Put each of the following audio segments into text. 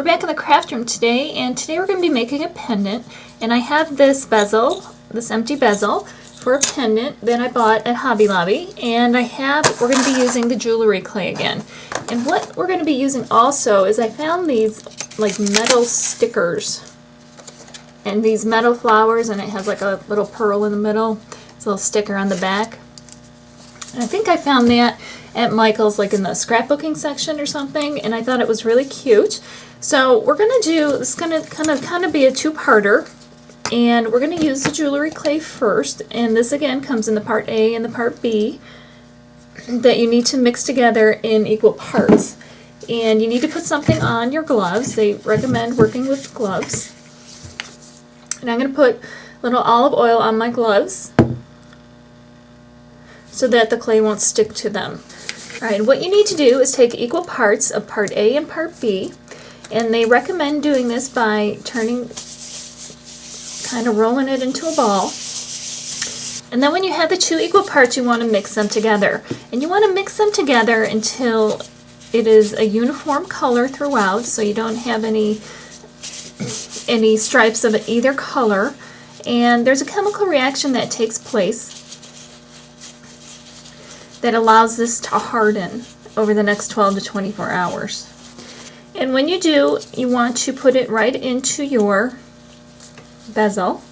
We're back in the craft room today, and today we're going to be making a pendant. And I have this bezel, this empty bezel, for a pendant that I bought at Hobby Lobby. And we're going to be using the jewelry clay again. And what we're going to be using also is I found these like metal stickers and these metal flowers, and it has like a little pearl in the middle. It's a little sticker on the back. And I think I found that at Michael's, like in the scrapbooking section or something, and I thought it was really cute. So we're going to do, it's going to kind of be a two-parter, and we're going to use the jewelry clay first, and this again comes in the part A and the part B that you need to mix together in equal parts. And you need to put something on your gloves. They recommend working with gloves. And I'm going to put a little olive oil on my gloves so that the clay won't stick to them. Alright, what you need to do is take equal parts of part A and part B, and they recommend doing this by turning, kind of rolling it into a ball. And then when you have the two equal parts, you want to mix them together. And you want to mix them together until it is a uniform color throughout, so you don't have any stripes of either color. And there's a chemical reaction that takes place that allows this to harden over the next 12 to 24 hours. And when you do, you want to put it right into your bezel.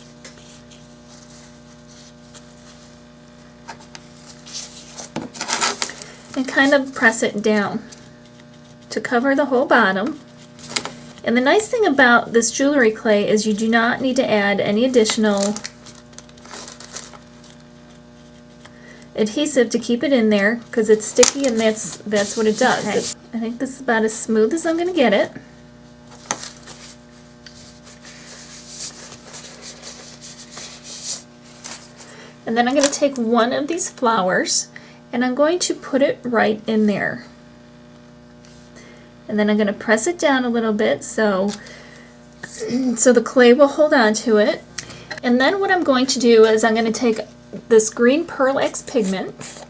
And kind of press it down to cover the whole bottom. And the nice thing about this jewelry clay is you do not need to add any additional adhesive to keep it in there, because it's sticky, and that's what it does. Okay. I think this is about as smooth as I'm going to get it. And then I'm going to take one of these flowers and I'm going to put it right in there. And then I'm going to press it down a little bit so the clay will hold on to it. And then what I'm going to do is I'm going to take this green Pearl X pigment,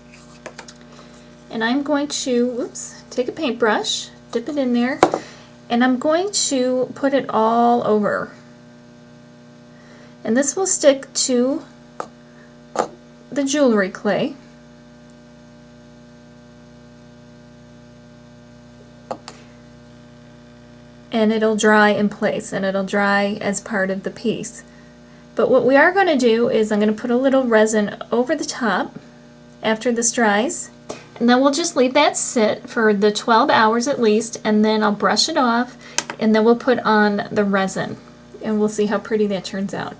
and I'm going to take a paintbrush, dip it in there, and I'm going to put it all over. And this will stick to the jewelry clay. And it'll dry in place, and it'll dry as part of the piece. But what we are going to do is I'm going to put a little resin over the top after this dries, and then we'll just leave that sit for the 12 hours at least, and then I'll brush it off, and then we'll put on the resin, and we'll see how pretty that turns out.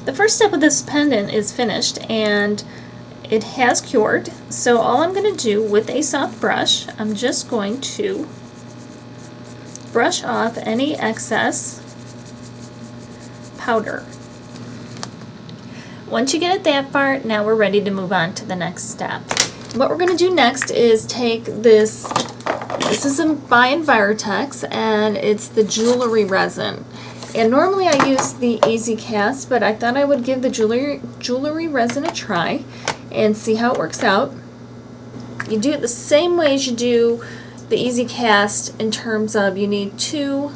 The first step of this pendant is finished, and it has cured, so all I'm going to do with a soft brush, I'm just going to brush off any excess powder. Once you get it that far, now we're ready to move on to the next step. What we're going to do next is take this is by Envirotex, and it's the jewelry resin. And normally I use the Easy Cast, but I thought I would give the jewelry resin a try and see how it works out. You do it the same way as you do the Easy Cast in terms of you need 2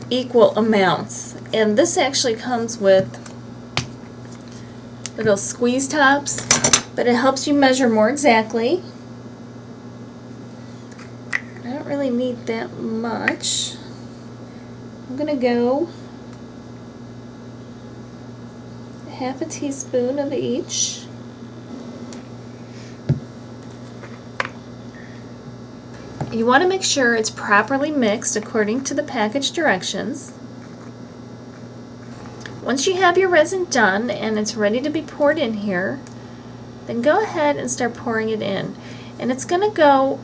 equal amounts. And this actually comes with little squeeze tops, but it helps you measure more exactly. I don't really need that much. I'm going to go half a teaspoon of each. You want to make sure it's properly mixed according to the package directions. Once you have your resin done and it's ready to be poured in here, then go ahead and start pouring it in. And it's going to go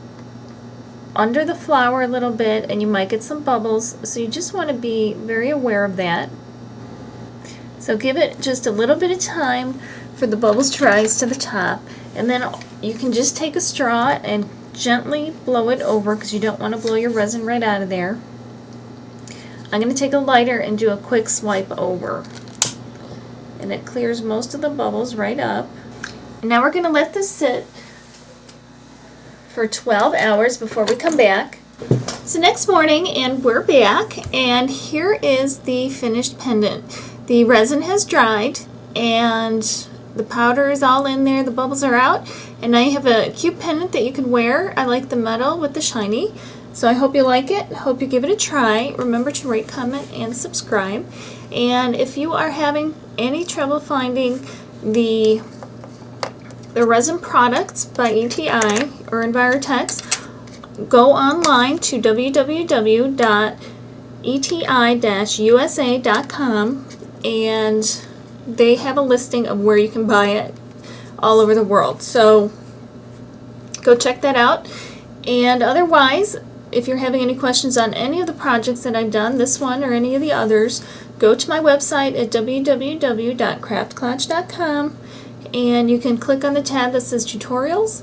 under the flower a little bit, and you might get some bubbles, so you just want to be very aware of that. So give it just a little bit of time for the bubbles to rise to the top, and then you can just take a straw and gently blow it over, because you don't want to blow your resin right out of there. I'm going to take a lighter and do a quick swipe over, and it clears most of the bubbles right up. And now we're going to let this sit for 12 hours before we come back. So next morning, and we're back, and here is the finished pendant. The resin has dried, and the powder is all in there, the bubbles are out, and I have a cute pendant that you can wear. I like the metal with the shiny, so I hope you like it. Hope you give it a try. Remember to rate, comment, and subscribe. And if you are having any trouble finding the resin products by ETI or Envirotex, go online to www.eti-usa.com, and they have a listing of where you can buy it all over the world. So go check that out. And otherwise, if you're having any questions on any of the projects that I've done, this one or any of the others, go to my website at www.craftclotch.com, and you can click on the tab that says tutorials,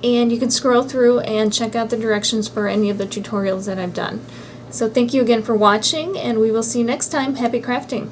and you can scroll through and check out the directions for any of the tutorials that I've done. So thank you again for watching, and we will see you next time. Happy crafting!